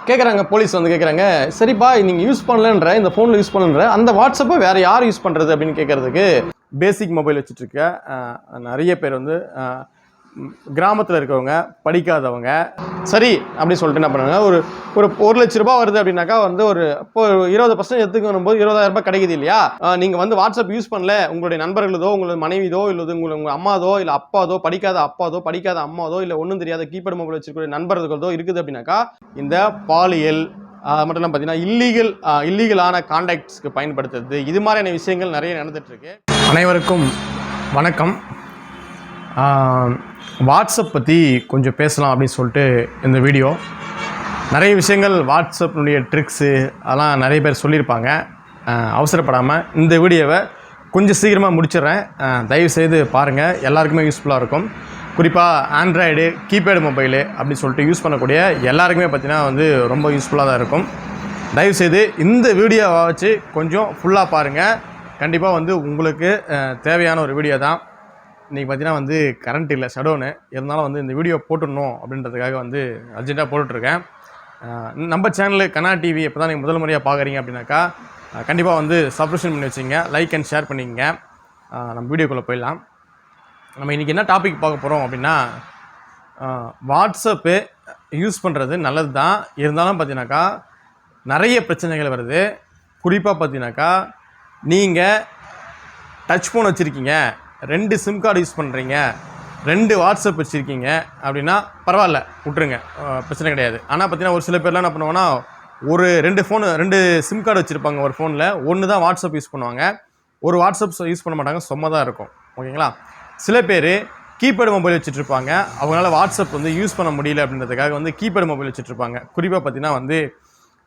கேட்குறாங்க போலீஸ் வந்து கேட்குறாங்க, சரிப்பா நீங்கள் யூஸ் பண்ணலன்ற இந்த ஃபோனில் யூஸ் பண்ணலன்ற அந்த வாட்ஸ்அப்பை வேறு யார் யூஸ் பண்ணுறது அப்படின்னு கேட்குறதுக்கு பேசிக் மொபைல் வச்சுட்ருக்க நிறைய பேர் வந்து கிராமத்தில் இருக்கவங்க, படிக்காதவங்க, சரி அப்படின்னு சொல்லிட்டு என்ன பண்ணுறாங்க, ஒரு 1,00,000 ரூபா வருது அப்படின்னாக்கா வந்து இப்போ 20% எடுத்துக்கணும் போது 20,000 ரூபாய் கிடைக்குது இல்லையா. நீங்கள் வந்து வாட்ஸ்அப் யூஸ் பண்ணல, உங்களுடைய நண்பர்களதோ, உங்களோட மனைவிதோ, இல்லை உங்கள் அம்மாதோ, இல்லை அப்பாதோ, படிக்காத அம்மாதோ, இல்லை ஒன்றும் தெரியாத கீபேட் மொபைல் வச்சுருக்கிற நண்பர்களதோ இருக்குது அப்படின்னாக்கா இந்த பாலியல் மட்டும் இல்லாமல் பார்த்தீங்கன்னா இல்லீகலான கான்டாக்ட்ஸ்க்கு பயன்படுத்துறது, இது மாதிரியான விஷயங்கள் நிறைய நடந்துகிட்ருக்கு. அனைவருக்கும் வணக்கம். வாட்ஸ்அப் பற்றி கொஞ்சம் பேசலாம் அப்படின்னு சொல்லிட்டு இந்த வீடியோ. நிறைய விஷயங்கள் வாட்ஸ்அப்னுடைய ட்ரிக்ஸு அதெல்லாம் நிறைய பேர் சொல்லியிருப்பாங்க. அவசரப்படாமல் இந்த வீடியோவை கொஞ்சம் சீக்கிரமாக முடிச்சிடுறேன். தயவுசெய்து பாருங்கள், எல்லாருக்குமே யூஸ்ஃபுல்லாக இருக்கும். குறிப்பாக ஆண்ட்ராய்டு கீபேடு மொபைலு அப்படின்னு சொல்லிட்டு யூஸ் பண்ணக்கூடிய எல்லாருக்குமே பார்த்திங்கன்னா வந்து ரொம்ப யூஸ்ஃபுல்லாக தான் இருக்கும். தயவுசெய்து இந்த வீடியோவை வச்சு கொஞ்சம் ஃபுல்லாக பாருங்கள். கண்டிப்பாக வந்து உங்களுக்கு தேவையான ஒரு வீடியோ தான். இன்றைக்கி பார்த்தீங்கன்னா வந்து கரண்ட் இல்லை, ஷடவுனு. இருந்தாலும் வந்து இந்த வீடியோ போட்டுடணும் அப்படின்றதுக்காக வந்து அர்ஜென்ட்டாக போட்டுட்ருக்கேன். நம்ம சேனலு கனா டிவி இப்போ தான் நீங்கள் முதல் முறையாக பார்க்குறீங்க அப்படின்னாக்கா கண்டிப்பாக வந்து சப்ஸ்கிரிப்ஷன் பண்ணி வச்சுங்க, லைக் அண்ட் ஷேர் பண்ணிக்கங்க. நம்ம வீடியோக்குள்ளே போயிடலாம். நம்ம இன்றைக்கி என்ன டாபிக் பார்க்க போகிறோம் அப்படின்னா, வாட்ஸ்அப்பு யூஸ் பண்ணுறது நல்லது தான். இருந்தாலும் பார்த்தீங்கன்னாக்கா நிறைய பிரச்சனைகள் வருது. குறிப்பாக பார்த்தீங்கன்னாக்கா நீங்கள் டச் ஃபோன் வச்சுருக்கீங்க, 2 சிம் கார்டு யூஸ் பண்ணுறீங்க, 2 வாட்ஸ்அப் வச்சுருக்கீங்க அப்படின்னா பரவாயில்ல, விட்டுருங்க, பிரச்சனை கிடையாது. ஆனால் பார்த்தீங்கன்னா ஒரு சில பேர்லாம் என்ன பண்ணுவாங்கன்னா, 2 சிம் கார்டு வச்சுருப்பாங்க ஒரு ஃபோனில். ஒன்று தான் வாட்ஸ்அப் யூஸ் பண்ணுவாங்க, ஒரு வாட்ஸ்அப் யூஸ் பண்ண மாட்டாங்க, சும்மா தான் இருக்கும். ஓகேங்களா. சில பேர் கீபேடு மொபைல் வச்சுட்ருப்பாங்க, அவங்களால வாட்ஸ்அப் வந்து யூஸ் பண்ண முடியல அப்படின்றதுக்காக வந்து கீபேடு மொபைல் வச்சுட்ருப்பாங்க. குறிப்பாக பார்த்தீங்கன்னா வந்து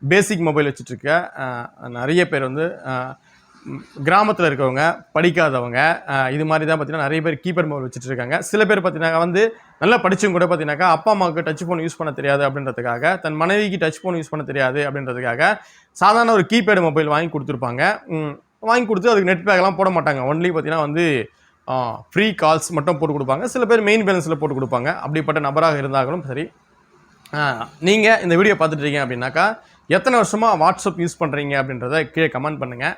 பேசிக் மொபைல் வச்சுட்ருக்க நிறைய பேர் வந்து கிராமத்தில் இருக்கவங்க, படிக்காதவங்க, இது மாதிரி தான் பார்த்தீங்கன்னா நிறைய பேர் கீபேட் மொபைல் வச்சுட்ருக்காங்க. சில பேர் பார்த்தீங்கன்னா வந்து நல்லா படித்தவங்க கூட பார்த்தீங்கன்னாக்கா அப்பா அம்மாவுக்கு டச் ஃபோன் யூஸ் பண்ண தெரியாது அப்படின்றதுக்காக, தன் மனைவிக்கு டச் ஃபோன் யூஸ் பண்ண தெரியாது அப்படின்றதுக்காக சாதாரண ஒரு கீபேடு மொபைல் வாங்கி கொடுத்துருப்பாங்க. வாங்கி கொடுத்து அதுக்கு நெட் பேக்கெலாம் போட மாட்டாங்க. ஒன்லி பார்த்தீங்கன்னா வந்து ஃப்ரீ கால்ஸ் மட்டும் போட்டு கொடுப்பாங்க. சில பேர் மெயின் பேலன்ஸில் போட்டு கொடுப்பாங்க. அப்படிப்பட்ட நபராக இருந்தாலும் சரி, நீங்கள் இந்த வீடியோ பார்த்துட்ருக்கீங்க அப்படின்னாக்கா எத்தனை வருஷமாக வாட்ஸ்அப் யூஸ் பண்ணுறீங்க அப்படின்றத கீழே கமெண்ட் பண்ணுங்கள்,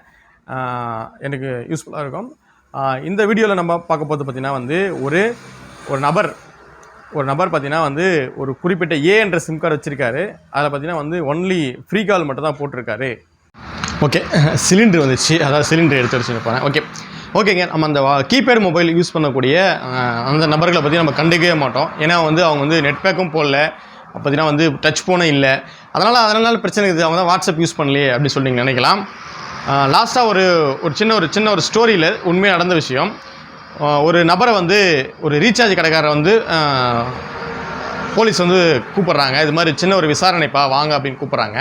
எனக்கு யூஸ்ஃபுல்லாக இருக்கும். இந்த வீடியோவில் நம்ம பார்க்க போகிறது பார்த்திங்கன்னா வந்து ஒரு நபர் பார்த்திங்கன்னா வந்து ஒரு குறிப்பிட்ட ஏ என்ற சிம் கார்டு வச்சுருக்காரு. அதில் பார்த்திங்கன்னா வந்து ஒன்லி ஃப்ரீ கால் மட்டும் தான் போட்டிருக்காரு. ஓகே, சிலிண்டர் வந்துச்சு, அதாவது சிலிண்டர் எடுத்து வச்சுருப்பேன். ஓகேங்க. நம்ம அந்த கீபேட் மொபைல் யூஸ் பண்ணக்கூடிய அந்த நபர்களை பற்றி நம்ம கண்டுக்கவே மாட்டோம். ஏன்னா வந்து அவங்க வந்து நெட் பேக்கும் போடல, பார்த்திங்கன்னா வந்து டச் ஃபோனே இல்லை, அதனால் பிரச்சனை இருக்குது, அவங்க தான் வாட்ஸ்அப் யூஸ் பண்ணலையே அப்படின்னு சொல்லி நீங்கள் நினைக்கலாம். லாஸ்ட்டாக ஒரு சின்ன ஒரு ஸ்டோரியில் உண்மையாக நடந்த விஷயம். ஒரு நபரை வந்து ஒரு ரீசார்ஜ் கடைக்காரரை வந்து போலீஸ் வந்து கூப்பிட்றாங்க. இது மாதிரி சின்ன ஒரு விசாரணைப்பா, வாங்க அப்படின்னு கூப்பிட்றாங்க.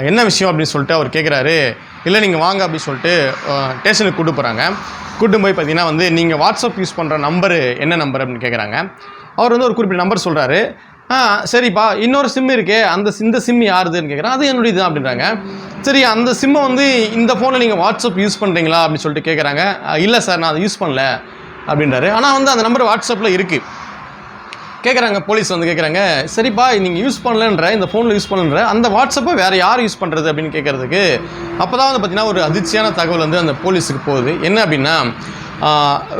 என்ன விஷயம் அப்படின்னு சொல்லிட்டு அவர் கேட்குறாரு. இல்லை நீங்கள் வாங்க அப்படின்னு சொல்லிட்டு ஸ்டேஷனுக்கு கூப்பிட்டு போகிறாங்க. கூப்பிட்டு போய் பார்த்தீங்கன்னா வந்து நீங்கள் வாட்ஸ்அப் யூஸ் பண்ணுற நம்பரு என்ன நம்பர் அப்படின்னு கேட்குறாங்க. அவர் வந்து ஒரு குறிப்பிட்ட நம்பர் சொல்கிறாரு. சரிப்பா, இன்னொரு சிம் இருக்கே, இந்த சிம் யாருதுன்னு கேட்குறேன். அது என்னுடைய தான் அப்படின்றாங்க. சரி, அந்த சிம்மை வந்து இந்த ஃபோனில் நீங்கள் வாட்ஸ்அப் யூஸ் பண்ணுறீங்களா அப்படின்னு சொல்லிட்டு கேட்குறாங்க. இல்லை சார், நான் அதை யூஸ் பண்ணல அப்படின்றாரு. ஆனால் வந்து அந்த நம்பர் வாட்ஸ்அப்பில் இருக்குது. கேட்குறாங்க போலீஸ் வந்து கேட்குறாங்க, சரிப்பா நீங்கள் யூஸ் பண்ணலன்ற இந்த ஃபோனில் யூஸ் பண்ணலன்ற அந்த வாட்ஸ்அப்பை வேறு யார் யூஸ் பண்ணுறது அப்படின்னு கேட்குறதுக்கு அப்போ தான் வந்து பார்த்திங்கன்னா ஒரு அதிர்ச்சியான தகவல் வந்து அந்த போலீஸுக்கு போகுது. என்ன அப்படின்னா,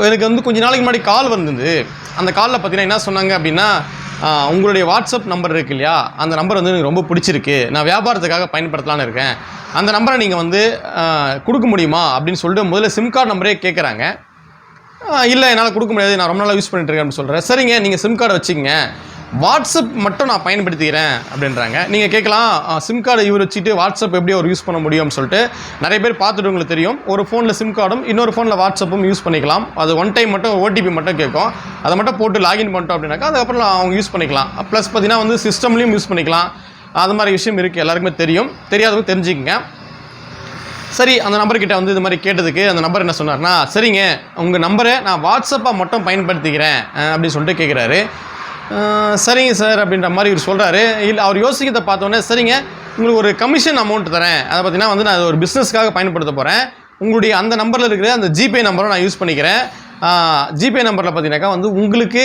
எனக்கு வந்து கொஞ்சம் நாளைக்கு முன்னாடி கால் வந்தது. அந்த காலில் பார்த்திங்கன்னா என்ன சொன்னாங்க அப்படின்னா, உங்களுடைய வாட்ஸ்அப் நம்பர் இருக்கு இல்லையா, அந்த நம்பர் வந்து எனக்கு ரொம்ப பிடிச்சிருக்கு, நான் வியாபாரத்துக்காக பயன்படுத்தலான்னு இருக்கேன், அந்த நம்பரை நீங்கள் வந்து கொடுக்க முடியுமா அப்படின்னு சொல்லிட்டு முதல்ல சிம் கார்டு நம்பரே கேட்குறாங்க. இல்லை, என்னால் கொடுக்க முடியாது, நான் ரொம்ப நாளாக யூஸ் பண்ணிட்டுருக்கேன் அப்படின்னு சொல்கிறேன். சரிங்க, நீங்கள் சிம் கார்டை வச்சுக்கங்க, வாட்ஸ்அப் மட்டும் நான் பயன்படுத்திக்கிறேன் அப்படின்றாங்க. நீங்கள் கேட்கலாம், சிம் கார்டை இவர் வச்சுட்டு வாட்ஸ்அப் எப்படி அவர் யூஸ் பண்ண முடியும்னு சொல்லிட்டு. நிறைய பேர் பார்த்துட்டு உங்களுக்கு தெரியும், ஒரு ஃபோனில் சிம் கார்டும் இன்னொரு ஃபோனில் வாட்ஸ்அப்பும் யூஸ் பண்ணிக்கலாம். அது ஒன் டைம் மட்டும் ஓடிபி மட்டும் கேட்கும், அதை மட்டும் போட்டு லாகின் பண்ணிட்டோம் அப்படின்னாக்கா அதுக்கப்புறம் அவங்க யூஸ் பண்ணிக்கலாம். ப்ளஸ் பார்த்தீங்கன்னா வந்து சிஸ்டம்லேயும் யூஸ் பண்ணிக்கலாம். அது மாதிரி விஷயம் இருக்குது, எல்லாருக்குமே தெரியும். தெரியாதவங்க தெரிஞ்சுக்கங்க. சரி, அந்த நம்பர்கிட்ட வந்து இது மாதிரி கேட்டதுக்கு அந்த நம்பர் என்ன சொன்னார்னா, சரிங்க உங்கள் நம்பரை நான் வாட்ஸ்அப்பாக மட்டும் பயன்படுத்திக்கிறேன் அப்படின்னு சொல்லிட்டு கேட்குறாரு. சரிங்க சார் அப்படின்ற மாதிரி இவர் சொல்கிறாரு. இல்லை, அவர் யோசிக்கிறத பார்த்தோன்னே, சரிங்க உங்களுக்கு ஒரு கமிஷன் அமௌண்ட் தரேன், அதை பார்த்தீங்கன்னா வந்து நான் ஒரு பிஸ்னஸ்க்காக பயன்படுத்த போகிறேன், உங்களுடைய அந்த நம்பரில் இருக்கிற அந்த ஜிபே நம்பரை நான் யூஸ் பண்ணிக்கிறேன், ஜிபே நம்பரில் பார்த்தீங்கன்னாக்கா வந்து உங்களுக்கு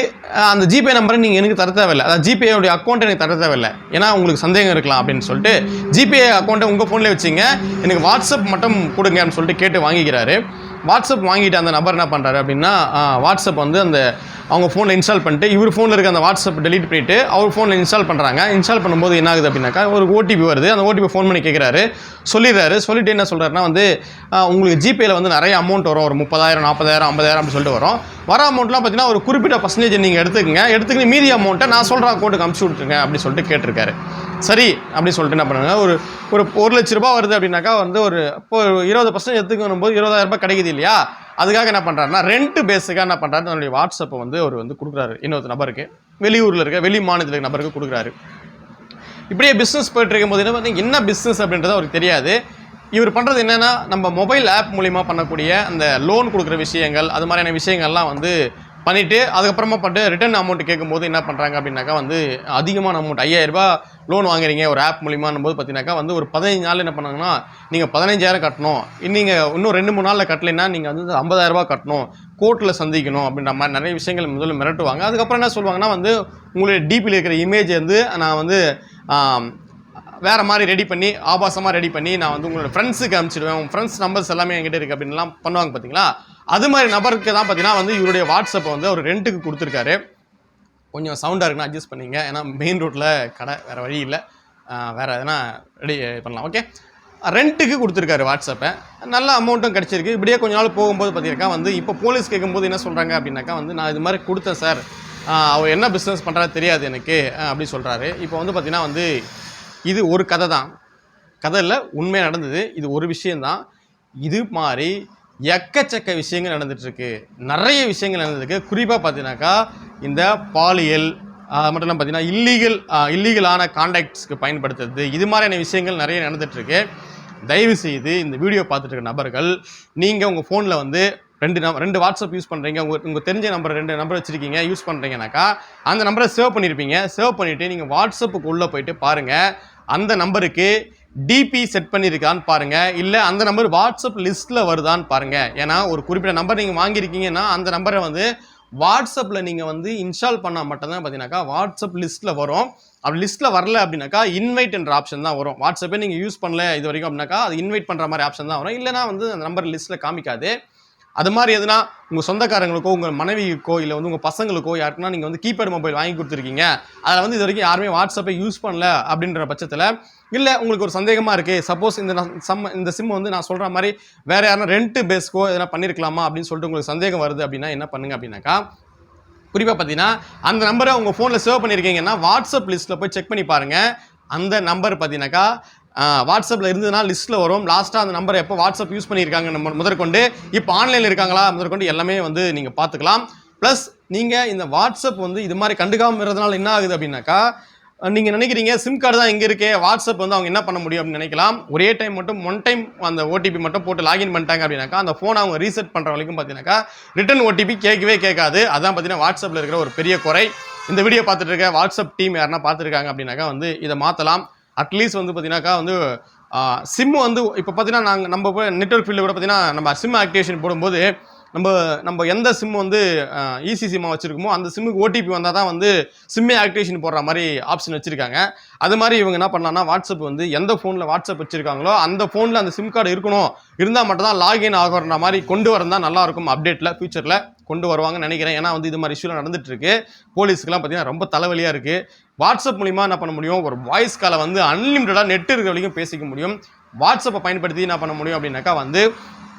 அந்த ஜிபே நம்பரை நீங்கள் எனக்கு தர தேவையில்லை, அதாவது ஜிபேயோடைய அக்கௌண்ட்டை எனக்கு தர தேவையில்லை, ஏன்னா உங்களுக்கு சந்தேகம் இருக்கலாம் அப்படின்னு சொல்லிட்டு ஜிபே அக்கௌண்ட்டை உங்கள் ஃபோனில் வச்சுங்க, எனக்கு வாட்ஸ்அப் மட்டும் கொடுங்க அப்படின்னு சொல்லிட்டு கேட்டு வாங்கிக்கிறாரு. வாட்ஸ்அப் வாங்கிட்டு அந்த நபர் என்ன பண்ணுறாரு அப்படின்னா வாட்ஸ்அப் வந்து அந்த அவங்க ஃபோனில் இன்ஸ்டால் பண்ணிட்டு இவர் ஃபோனில் இருக்க அந்த வாட்ஸ்அப் டெலீட் பண்ணிவிட்டு அவர் ஃபோனில் இன்ஸ்டால் பண்ணுறாங்க. இன்ஸ்டால் பண்ணும்போது என்ன ஆகுது அப்படின்னாக்கா ஒரு ஓடிபி வருது. அந்த ஓடிபி ஃபோன் பண்ணி கேட்குறாரு, சொல்லிட்டு என்ன சொல்கிறாருன்னா வந்து உங்களுக்கு ஜிபேயில் வந்து நிறைய அமௌண்ட் வரும், ஒரு 30,000 40,000 50,000 அப்படின்னு சொல்லிட்டு வரும். வர அமௌண்ட்லாம் பார்த்தீங்கன்னா ஒரு குறிப்பிட்ட பர்சன்டேஜ் நீங்கள் எடுத்துக்கிட்டு மீதி அமௌண்ட்டை நான் சொல்கிற அக்கௌண்ட்டுக்கு அனுப்பிச்சி விட்ருங்க அப்படின்னு சொல்லிட்டு கேட்டிருக்காரு. சரி அப்படின்னு சொல்லிட்டு என்ன பண்ணுறாங்க, ஒரு ₹1,00,000 வருது அப்படின்னாக்கா வந்து ஒரு இப்போ 20% எடுத்துக்கணும் போது ₹20,000 கிடைக்குது இல்லையா, அதுக்காக என்ன பண்ணுறாருன்னா ரெண்ட் பேஸுக்காக என்ன பண்ணுறாரு, தன்னுடைய வாட்ஸ்அப்பை வந்து அவர் வந்து கொடுக்குறாரு இன்னொரு நபருக்கு, வெளியூரில் இருக்க வெளி மாநிலத்தில் இருக்க நபருக்கு கொடுக்குறாரு. இப்படியே பிஸ்னஸ் போயிட்டு இருக்கும்போது என்ன பார்த்தீங்கன்னா என்ன பிஸ்னஸ் அப்படின்றது அவருக்கு தெரியாது. இவர் பண்ணுறது என்னென்னா நம்ம மொபைல் ஆப் மூலிமா பண்ணக்கூடிய அந்த லோன் கொடுக்குற விஷயங்கள் அது மாதிரியான விஷயங்கள்லாம் வந்து பண்ணிவிட்டு அதுக்கப்புறமா பண்ணிட்டு ரிட்டர்ன் அமௌண்ட் கேட்கும்போது என்ன பண்ணுறாங்க அப்படின்னாக்கா வந்து அதிகமான அமௌண்ட் ₹5,000 லோன் வாங்குறீங்க ஒரு ஆப் மூலிமான்னு போது பார்த்தீங்கன்னாக்கா வந்து ஒரு 15 நாள் என்ன பண்ணாங்கன்னா நீங்கள் 15,000 கட்டணும், நீங்கள் இன்னும் 2-3 நாளில் கட்டலைன்னா நீங்கள் வந்து ₹50,000 கட்டணும், கோர்ட்டில் சந்திக்கணும் அப்படின்ற மாதிரி நிறைய விஷயங்கள் முதல்ல மிரட்டுவாங்க. அதுக்கப்புறம் என்ன சொல்லுவாங்கன்னா வந்து உங்களுடைய டிபியில் இருக்கிற இமேஜ் வந்து நான் வந்து வேறு மாதிரி ரெடி பண்ணி ஆபாசமாக ரெடி பண்ணி நான் வந்து உங்களோட ஃப்ரெண்ட்ஸுக்கு அனுப்பிச்சிடுவேன், உங்கள் ஃப்ரெண்ட்ஸ் நம்பர்ஸ் எல்லாமே என்கிட்ட இருக்குது அப்படின்லாம் பண்ணுவாங்க பார்த்தீங்களா. அது மாதிரி நபருக்கு தான் பார்த்தீங்கன்னா வந்து இவருடைய வாட்ஸ்அப்பை வந்து அவர் ரெண்ட்டுக்கு கொடுத்துருக்காரு. கொஞ்சம் சவுண்டாக இருக்குன்னா அட்ஜஸ்ட் பண்ணிங்க, ஏன்னா மெயின் ரோட்டில் கடை, வேறு வழி இல்லை, வேறு எதனா ரெடி பண்ணலாம். ஓகே, ரெண்ட்டுக்கு கொடுத்துருக்காரு வாட்ஸ்அப்பை, நல்ல அமௌண்ட்டும் கிடச்சிருக்கு. இப்படியே கொஞ்ச நாள் போகும்போது பார்த்தீங்கன்னா வந்து இப்போ போலீஸ் கேட்கும்போது என்ன சொல்கிறாங்க அப்படின்னாக்கா வந்து நான் இது மாதிரி கொடுத்தேன் சார், அவர் என்ன பிஸ்னஸ் பண்ணுறாரு தெரியாது எனக்கு அப்படி சொல்கிறாரு. இப்போ வந்து பார்த்தீங்கன்னா வந்து இது ஒரு கதை தான், கதை இல்லை உண்மையாக நடந்தது, இது ஒரு விஷயந்தான். இது மாதிரி எக்கச்சக்க விஷயங்கள் நடந்துகிட்ருக்கு, நிறைய விஷயங்கள் நடந்துருக்கு. குறிப்பாக பார்த்தீங்கன்னாக்கா இந்த பாலியல் அது மட்டும் இல்லாமல் பார்த்தீங்கன்னா இல்லீகலான கான்டாக்ட்ஸ்க்கு பயன்படுத்துறது, இது மாதிரியான விஷயங்கள் நிறைய நடந்துகிட்ருக்கு. தயவு செய்து இந்த வீடியோ பார்த்துட்டு இருக்க நபர்கள் நீங்கள் உங்கள் ஃபோனில் வந்து ரெண்டு வாட்ஸ்அப் யூஸ் பண்ணுறீங்க, உங்கள் தெரிஞ்ச நம்பர் 2 நம்பர் வச்சுருக்கீங்க யூஸ் பண்ணுறீங்கனாக்கா அந்த நம்பரை சேவ் பண்ணியிருப்பீங்க. சேவ் பண்ணிவிட்டு நீங்கள் வாட்ஸ்அப்புக்கு உள்ளே போயிட்டு பாருங்கள், அந்த நம்பருக்கு டிபி செட் பண்ணியிருக்கான்னு பாருங்கள், இல்லை அந்த நம்பர் வாட்ஸ்அப் லிஸ்ட்டில் வருதான்னு பாருங்கள். ஏன்னா ஒரு குறிப்பிட்ட நம்பர் நீங்கள் வாங்கியிருக்கீங்கன்னா அந்த நம்பரை வந்து வாட்ஸ்அப்பில் நீங்கள் வந்து இன்ஸ்டால் பண்ணால் மட்டும்தான் பார்த்தீங்கன்னாக்கா வாட்ஸ்அப் லிஸ்ட்டில் வரும். அப்படி லிஸ்ட்டில் வரல அப்படின்னாக்கா இன்வைட் என்ற ஆப்ஷன் தான் வரும். வாட்ஸ்அப்பே நீங்கள் யூஸ் பண்ணல இது வரைக்கும் அப்படின்னாக்கா அது இன்வைட் பண்ணுற மாதிரி ஆப்ஷன் தான் வரும், இல்லைனா வந்து அந்த நம்பர் லிஸ்ட்டில் காமிக்காது. அது மாதிரி எதுனா உங்கள் சொந்தக்காரங்களுக்கோ உங்கள் மனைவிக்கோ இல்லை வந்து உங்கள் பசங்களுக்கோ யாருக்குன்னா நீங்கள் வந்து கீபேட் மொபைல் வாங்கி கொடுத்துருக்கீங்க, அதில் வந்து இது வரைக்கும் யாருமே வாட்ஸ்அப்பை யூஸ் பண்ணல அப்படின்ற பட்சத்தில், இல்லை உங்களுக்கு ஒரு சந்தேகமாக இருக்குது, சப்போஸ் இந்த சிம் வந்து நான் சொல்கிற மாதிரி வேறு யாரும் ரெண்ட் பேஸ்க்கோ எதனா பண்ணியிருக்கலாமா அப்படின்னு சொல்லிட்டு உங்களுக்கு சந்தேகம் வருது அப்படின்னா என்ன பண்ணுங்க அப்படின்னாக்கா, குறிப்பாக பார்த்தீங்கன்னா அந்த நம்பரை உங்கள் ஃபோனில் சேவ் பண்ணியிருக்கீங்கன்னா வாட்ஸ்அப் லிஸ்ட்டில் போய் செக் பண்ணி பாருங்கள். அந்த நம்பர் பார்த்தீங்கன்னாக்கா வாட்ஸ்அப்பில் இருந்ததுனா லிஸ்ட்டில் வரும். லாஸ்ட்டாக அந்த நம்பரை எப்போ வாட்ஸ்அப் யூஸ் பண்ணியிருக்காங்க நம்ம முதற்கொண்டு, இப்போ ஆன்லைனில் இருக்காங்களா முதற்கொண்டு எல்லாமே வந்து நீங்கள் பார்த்துக்கலாம். ப்ளஸ் நீங்கள் இந்த வாட்ஸ்அப் வந்து இது மாதிரி கண்டுக்காமல் இருக்கிறதுனால என்ன ஆகுது அப்படின்னாக்கா, நீங்கள் நினைக்கிறீங்க சிம் கார்டு தான் இங்கே இருக்கே, வாட்ஸ்அப் வந்து அவங்க என்ன பண்ண முடியும் அப்படின்னு நினைக்கலாம். ஒரே டைம் மட்டும் 1 டைம் அந்த ஓடிபி மட்டும் போட்டு லாகின் பண்ணிட்டாங்க அப்படின்னாக்கா அந்த ஃபோனை அவங்க ரீசெட் பண்ணுற வரைக்கும் பார்த்தீங்கன்னாக்கா ரிட்டன் ஓடிபி கேட்கவே கேட்காது. அதான் பார்த்தீங்கன்னா வாட்ஸ்அப்பில் இருக்கிற ஒரு பெரிய குறை. இந்த வீடியோ பார்த்துட்டு இருக்க வாட்ஸ்அப் டீம் யாருன்னா பார்த்துருக்காங்க அப்படின்னாக்கா வந்து இதை மாற்றலாம். அட்லீஸ்ட் வந்து பார்த்தீங்கன்னாக்கா வந்து சிம் வந்து இப்போ பார்த்தீங்கன்னா நம்ம நெட்வொர்க் ஃபீல்டில் கூட பார்த்தீங்கன்னா நம்ம சிம் ஆக்டிவேஷன் போடும்போது நம்ம எந்த சிம் வந்து ஈசி சிம்மாக வச்சுருக்கோமோ அந்த சிம்முக்கு ஓடிபி வந்தால் தான் வந்து சிம்மே ஆக்டிவேஷன் போடுற மாதிரி ஆப்ஷன் வச்சுருக்காங்க. அது மாதிரி இவங்க என்ன பண்ணலாம்னா வாட்ஸ்அப் வந்து எந்த ஃபோனில் வாட்ஸ்அப் வச்சுருக்காங்களோ அந்த ஃபோனில் அந்த சிம் கார்டு இருக்கணும், இருந்தால் மட்டும் தான் லாகின் ஆகிற மாதிரி கொண்டு வரதான் நல்லாயிருக்கும். அப்டேட்டில் ஃபியூச்சரில் கொண்டு வருவாங்கன்னு நினைக்கிறேன். ஏன்னா வந்து இது மாதிரி இஷ்யூலாம் நடந்துகிட்ருக்கு. போலீஸ்க்குலாம் பார்த்தீங்கன்னா ரொம்ப தலைவலியாக இருக்குது. வாட்ஸ்அப் மூலிமா என்ன பண்ண முடியும், ஒரு வாய்ஸ் காலை வந்து அன்லிமிட்டடாக நெட் இருக்கிற வரைக்கும் பேசிக்க முடியும். வாட்ஸ்அப்பை பயன்படுத்தி என்ன பண்ண முடியும் அப்படின்னாக்கா வந்து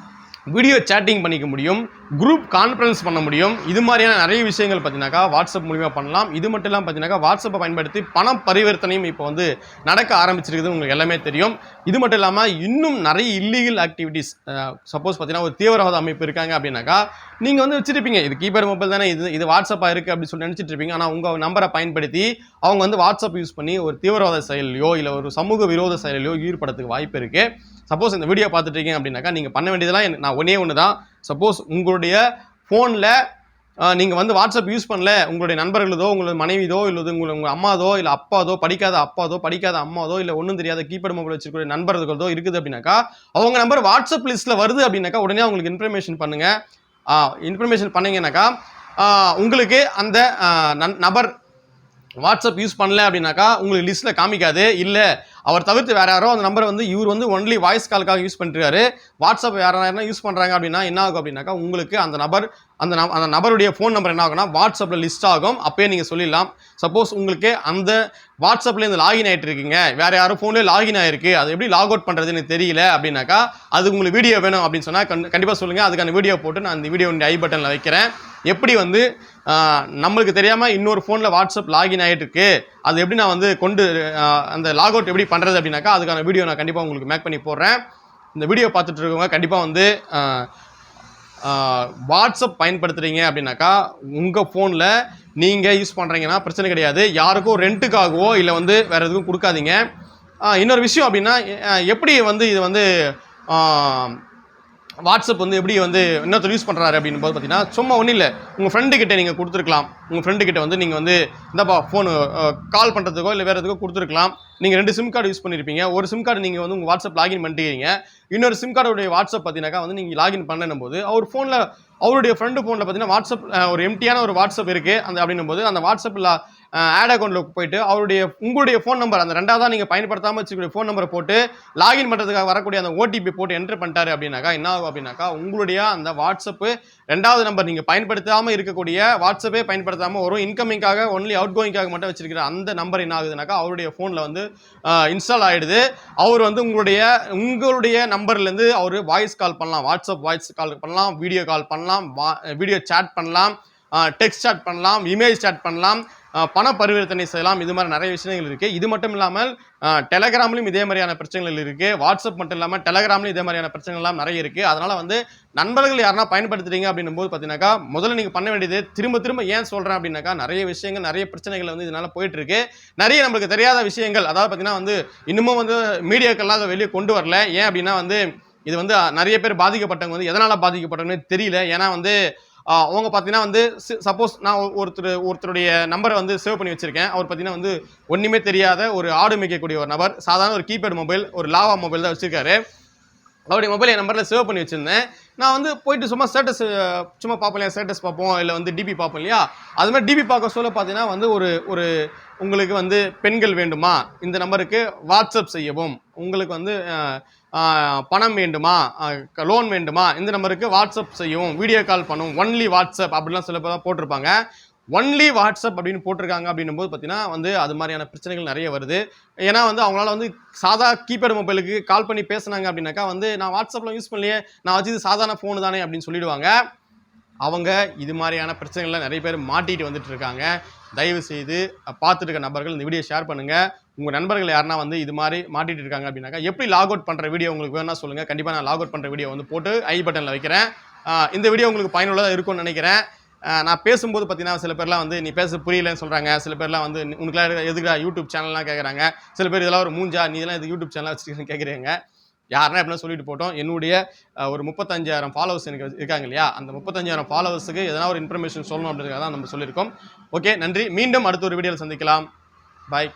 வீடியோ சேட்டிங் பண்ணிக்க முடியும், குரூப் கான்ஃபரன்ஸ் பண்ண முடியும். இது மாதிரியான நிறைய விஷயங்கள் பார்த்தீங்கன்னாக்கா வாட்ஸ்அப் மூலிமா பண்ணலாம். இது மட்டும் இல்லாமல் பார்த்தீங்கன்னாக்கா வாட்ஸ்அப்பை பயன்படுத்தி பணம் பரிவர்த்தனையும் இப்போ வந்து நடக்க ஆரம்பிச்சிருக்குது, உங்களுக்கு எல்லாமே தெரியும். இது மட்டும் இல்லாமல் இன்னும் நிறைய இல்லீகல் ஆக்டிவிட்டீஸ், சப்போஸ் பார்த்தீங்கன்னா ஒரு தீவிரவாத அமைப்பு இருக்காங்க அப்படின்னாக்கா நீங்கள் வந்து வச்சுருப்பீங்க, இது கீபேட் மொபைல் தானே, இது வாட்ஸ்அப்பாக இருக்குது அப்படின்னு சொல்லி நினச்சிட்டு இருப்பீங்க. ஆனால் உங்கள் நம்பரை பயன்படுத்தி அவங்க வந்து வாட்ஸ்அப் யூஸ் பண்ணி ஒரு தீவிரவாத செயலையோ இல்லை ஒரு சமூக விரோத செயலையோ ஈடுபடுறதுக்கு வாய்ப்பு இருக்குது. சப்போஸ் இந்த வீடியோ பார்த்துட்டு இருக்கீங்க அப்படின்னாக்கா நீங்கள் பண்ண வேண்டியதெல்லாம் நான் ஒன்று தான். சப்போஸ் உங்களுடைய ஃபோனில் நீங்கள் வந்து வாட்ஸ்அப் யூஸ் பண்ணல, உங்களுடைய நண்பர்களதோ உங்களோட மனைவிதோ இல்லை உங்கள் அம்மாதோ இல்லை அப்பாதோ படிக்காத அம்மாதோ இல்லை ஒன்றும் தெரியாத கீபேட் மொபைல் வச்சுருக்கிற நண்பர்களதோ இருக்குது அப்படின்னாக்கா அவங்க நம்பர் வாட்ஸ்அப் லிஸ்ட்டில் வருது அப்படின்னாக்கா உடனே அவங்களுக்கு இன்ஃபர்மேஷன் பண்ணுங்கள். இன்ஃபர்மேஷன் பண்ணிங்கனாக்கா உங்களுக்கு அந்த நபர் வாட்ஸ்அப் யூஸ் பண்ணல அப்படின்னாக்கா உங்களுக்கு லிஸ்ட்டில் காமிக்காது. இல்லை அவர் தவிர்த்து வேறு யாரோ அந்த நம்பரை வந்து இவர் வந்து ஒன்லி வாய்ஸ் காலுக்காக யூஸ் பண்ணிருக்காரு, வாட்ஸ்அப் வேறு யாரா யூஸ் பண்ணுறாங்க அப்படின்னா என்ன ஆகும் அப்படின்னாக்கா உங்களுக்கு அந்த நபருடைய ஃபோன் நம்பர் என்ன ஆகும்னா வாட்ஸ்அப்பில் லிஸ்ட் ஆகும். அப்போயே நீங்கள் சொல்லிடலாம். சப்போஸ் உங்களுக்கு அந்த வாட்ஸ்அப்பில் இந்த லாகின் ஆகிட்டு இருக்கீங்க, வேறு யாரும் ஃபோன்லேயே லாகின் ஆகிருக்கு, அது எப்படி லாக் அவுட் பண்ணுறது எனக்கு தெரியல அப்படின்னாக்கா அது உங்களுக்கு வீடியோ வேணும் அப்படின்னு சொன்னால் கண்டிப்பாக சொல்லுங்கள். அதுக்கான வீடியோ போட்டு நான் இந்த வீடியோ ஐ பட்டனில் வைக்கிறேன். எப்படி வந்து நம்மளுக்கு தெரியாமல் இன்னொரு ஃபோனில் வாட்ஸ்அப் லாகின் ஆகிட்டு இருக்கு, அது எப்படி நான் வந்து அந்த லாக் அவுட் எப்படி பண்ணுறது அப்படின்னாக்கா அதுக்கான வீடியோ நான் கண்டிப்பாக உங்களுக்கு மேக் பண்ணி போடுறேன். இந்த வீடியோ பார்த்துட்டு இருக்கவங்க கண்டிப்பாக வந்து வாட்ஸ்அப் பயன்படுத்துகிறீங்க அப்படின்னாக்கா உங்கள் ஃபோனில் நீங்கள் யூஸ் பண்ணுறீங்கன்னா பிரச்சனை கிடையாது. யாருக்கும் ரெண்ட்டுக்காகவோ இல்லை வந்து வேறு எதுவும் கொடுக்காதீங்க. இன்னொரு விஷயம் அப்படின்னா எப்படி வந்து இது வந்து வாட்ஸ்அப் வந்து எப்படி வந்து இன்னொருத்தர் யூஸ் பண்ணுறாரு அப்படின்னு போது பார்த்தீங்கன்னா சும்மா ஒன்றும் இல்லை, உங்கள் ஃப்ரெண்டுக்கிட்ட நீங்கள் கொடுத்துருக்கலாம். உங்கள் ஃப்ரெண்டுக்கிட்ட வந்து நீங்கள் வந்து இந்தப்பா ஃபோனு கால் பண்ணுறதுக்கோ இல்லை வேறு எதுக்கோ கொடுத்துருக்கலாம். நீங்கள் 2 சிம் கார்டு யூஸ் பண்ணியிருப்பீங்க. ஒரு சிம் கார்டு நீங்கள் வந்து உங்கள் வாட்ஸ்அப் லாகின் பண்ணிட்டீங்க. இன்னொரு சிம் கார்டுடைய வாட்ஸ்அப் பார்த்தீங்கன்னாக்கா வந்து நீங்கள் லாகின் பண்ணும் போது அவருடைய ஃப்ரெண்டு ஃபோனில் பார்த்தீங்கன்னா வாட்ஸ்அப் ஒரு எம்டியான ஒரு வாட்ஸ்அப் இருக்குது. அப்படின்னும் போது அந்த வாட்ஸ்அப்பில் ஆட் அக்கௌண்ட்டில் போயிட்டு உங்களுடைய ஃபோன் நம்பர் அந்த ரெண்டாவதாக நீங்கள் பயன்படுத்தாமல் வச்சுக்கூடிய ஃபோன் நம்பரை போட்டு லாகின் பண்ணுறதுக்காக வரக்கூடிய அந்த ஓடிபி போட்டு என்ட்ரு பண்ணிட்டாரு அப்படின்னாக்கா என்ன ஆகும் அப்படின்னாக்கா உங்களுடைய அந்த வாட்ஸ்அப்பு ரெண்டாவது நம்பர் நீங்கள் பயன்படுத்தாமல் இருக்கக்கூடிய வாட்ஸ்அப்பே பயன்படுத்தாமல் வரும். இன்கமிங்காக ஒன்லி அவுட் கோயிங்காக மட்டும் வச்சிருக்கிற அந்த நம்பர் என்ன ஆகுதுனாக்கா அவருடைய ஃபோனில் வந்து இன்ஸ்டால் ஆகிடுது. அவர் வந்து உங்களுடைய நம்பர்லேருந்து அவர் வாய்ஸ் கால் பண்ணலாம், வாட்ஸ்அப் வாய்ஸ் கால் பண்ணலாம், வீடியோ கால் பண்ணலாம், வீடியோ சேட் பண்ணலாம், டெக்ஸ்ட் சாட் பண்ணலாம், இமெயில் சாட் பண்ணலாம், பண பரிவர்த்தனை செய்யலாம். இது மாதிரி நிறைய விஷயங்கள் இருக்குது. இது மட்டும் இல்லாமல் டெலகிராம்லையும் இதே மாதிரியான பிரச்சனைகள் இருக்குது. வாட்ஸ்அப் மட்டும் இல்லாமல் டெலகிராம்லையும் இதே மாதிரியான பிரச்சனைகள்லாம் நிறைய இருக்குது. அதனால் வந்து நண்பர்கள் யாருன்னா பயன்படுத்துறீங்க அப்படின்னும் போது பார்த்தீங்கன்னாக்கா முதல்ல நீங்கள் பண்ண வேண்டியது திரும்ப ஏன் சொல்கிறேன் அப்படின்னாக்கா நிறைய விஷயங்கள் நிறைய பிரச்சனைகள் வந்து இதனால் போயிட்டுருக்கு. நிறைய நம்மளுக்கு தெரியாத விஷயங்கள், அதாவது பார்த்தீங்கன்னா வந்து இன்னமும் வந்து மீடியாக்கள்லாம் அதை வெளியே கொண்டு வரல. ஏன் அப்படின்னா வந்து இது வந்து நிறைய பேர் பாதிக்கப்பட்டவங்க வந்து எதனால் பாதிக்கப்பட்டவங்கன்னு தெரியல. ஏன்னா வந்து அவங்க பார்த்தீங்கன்னா வந்து சப்போஸ் நான் ஒருத்தருடைய நம்பரை வந்து சேவ் பண்ணி வச்சிருக்கேன். அவர் பார்த்தீங்கன்னா வந்து ஒன்றுமே தெரியாத ஒரு ஆடு மேய்க்கக்கூடிய ஒரு நபர், சாதாரண ஒரு கீபேட் மொபைல், ஒரு லாவா மொபைல் தான் வச்சிருக்காரு. அவருடைய மொபைல் என் நம்பரில் சேவ் பண்ணி வச்சுருந்தேன். நான் வந்து போயிட்டு சும்மா பார்ப்போம் இல்லையா, ஸ்டேட்டஸ் பார்ப்போம், இல்லை வந்து டிபி பார்ப்போம் இல்லையா, அது மாதிரி டிபி பார்க்க சொல்ல பார்த்தீங்கன்னா வந்து ஒரு உங்களுக்கு வந்து பெண்கள் வேண்டுமா, இந்த நம்பருக்கு வாட்ஸ்அப் செய்யவும், உங்களுக்கு வந்து பணம் வேண்டுமா, லோன் வேண்டுமா, இந்த நம்பருக்கு வாட்ஸ்அப் செய்யவும், வீடியோ கால் பண்ணும், ஒன்லி வாட்ஸ்அப் அப்படிலாம் சில பேர் போட்டிருப்பாங்க. ஒன்லி வாட்ஸ்அப் அப்படின்னு போட்டிருக்காங்க அப்படின்னும் போது பார்த்தீங்கன்னா வந்து அது மாதிரியான பிரச்சனைகள் நிறைய வருது. ஏன்னா வந்து அவங்களால வந்து சாதா கீபேட் மொபைலுக்கு கால் பண்ணி பேசுனாங்க அப்படின்னாக்கா வந்து நான் வாட்ஸ்அப்பில் யூஸ் பண்ணலையே, நான் வச்சு சாதாரண ஃபோனு தானே அப்படின்னு சொல்லிடுவாங்க. அவங்க இது மாதிரியான பிரச்சனைகள்லாம் நிறைய பேர் மாட்டிட்டு வந்துட்டு இருக்காங்க. தயவு செய்து பார்த்துட்டு இருக்க நபர்கள் இந்த வீடியோ ஷேர் பண்ணுங்கள். உங்கள் நண்பர்கள் யாருன்னா வந்து இது மாதிரி மாட்டிட்டு இருக்காங்க அப்படின்னாக்கா எப்படி லாக் அவுட் பண்ணுற வீடியோ உங்களுக்கு வேணும்னா சொல்லுங்கள். கண்டிப்பாக நான் லாக் அவுட் பண்ணுற வீடியோ வந்து போட்டு ஐ பட்டனில் வைக்கிறேன். இந்த வீடியோ உங்களுக்கு பயனுள்ளதாக இருக்கும்னு நினைக்கிறேன். நான் பேசும்போது பார்த்தீங்கன்னா சில பேர்லாம் வந்து நீ பேச புரியலன்னு சொல்கிறாங்க. சில பேர்லாம் வந்து உனக்குலாம் எதுக்குடா யூடியூப் சேனல்லாம் கேட்குறாங்க. சில பேர் இதெல்லாம் ஒரு மூஞ்சா, நீ இதெல்லாம் இது யூடியூப் சேனலாக வச்சுருக்கேன்னு கேட்குறீங்க. யாருன்னா எப்படின்னா சொல்லிட்டு போட்டோம். என்னுடைய ஒரு 35,000 ஃபாலோவர்ஸ் எனக்கு இருக்காங்க இல்லையா, அந்த 35,000 ஃபாலோவர்ஸுக்கு எதனா ஒரு இன்ஃபர்மேஷன் சொல்லணும் அப்படின்றதுக்காக தான் நம்ம சொல்லியிருக்கோம். ஓகே, நன்றி. மீண்டும் அடுத்த ஒரு வீடியோவில் சந்திக்கலாம். பாய்.